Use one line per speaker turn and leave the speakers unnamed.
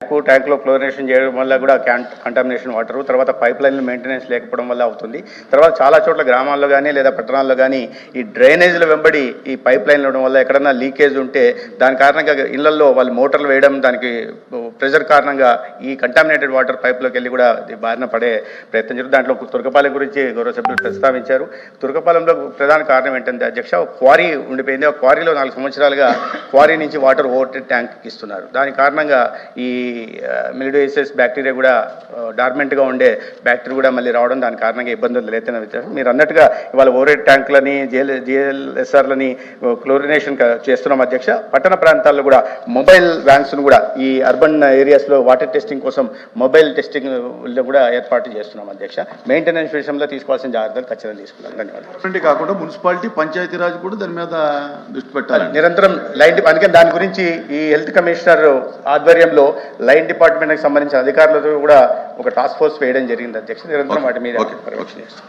ట్యాంక్లో క్లోరినేషన్ చేయడం వల్ల కూడా కంటామినేషన్ వాటర్, తర్వాత పైప్ లైన్లు మెయింటెనెన్స్ లేకపోవడం వల్ల అవుతుంది. తర్వాత చాలా చోట్ల గ్రామాల్లో కానీ లేదా పట్టణాల్లో కానీ ఈ డ్రైనేజీల వెంబడి ఈ పైప్ లైన్లు ఉండడం వల్ల ఎక్కడన్నా లీకేజ్ ఉంటే దాని కారణంగా ఇళ్లలో వాళ్ళు మోటార్లు వేయడం, దానికి ప్రెషర్ కారణంగా ఈ కంటామినేటెడ్ వాటర్ పైప్లోకి వెళ్ళి కూడా బారిన పడే ప్రయత్నం జరుగుతుంది. దాంట్లో తురకపాలెం గురించి గౌరవ సభ్యులు ప్రస్తావించారు. తురకపాలెంలో ప్రధాన కారణం ఏంటంటే అధ్యక్ష, క్వారీ ఉండిపోయింది. ఆ క్వారీలో 4 సంవత్సరాలుగా క్వారీ నుంచి వాటర్ ఓవర్ ట్యాంక్కి ఇస్తున్నారు. దాని కారణంగా ఈ మిలిడోసిస్ బ్యాక్టీరియా కూడా డార్మెంట్గా ఉండే బ్యాక్టీరియా కూడా మళ్ళీ రావడం, దాని కారణంగా ఇబ్బందులు లేతన. మీరు అన్నట్టుగా ఇవాళ ఓవర్ ట్యాంకులని జిఎల్ఎస్ఆర్లని క్లోరినేషన్ చేస్తున్నాం అధ్యక్ష. పట్టణ ప్రాంతాల్లో కూడా మొబైల్ వ్యాన్స్ను కూడా ఈ అర్బన్ ఏరియాస్లో వాటర్ టెస్టింగ్ కోసం మొబైల్ టెస్టింగ్ కూడా ఏర్పాటు చేస్తున్నాం అధ్యక్ష. మెయింటెనెన్స్ విషయంలో తీసుకోవాల్సిన జాగ్రత్తలు ఖచ్చితంగా తీసుకున్నాం. ధన్యవాదాలు.
కాకుండా మున్సిపాలిటీ, పంచాయతీరాజ్ కూడా దాని మీద దృష్టి పెట్టాలి
నిరంతరం. అందుకని దాని గురించి ఈ హెల్త్ కమిషనర్ ఆధ్వర్యంలో లైన్ డిపార్ట్మెంట్కి సంబంధించిన అధికారులతో కూడా ఒక టాస్క్ ఫోర్స్ వేయడం జరిగింది అధ్యక్ష. నిరంతరం వాటి మీద పర్యవేక్షణ చేస్తాం.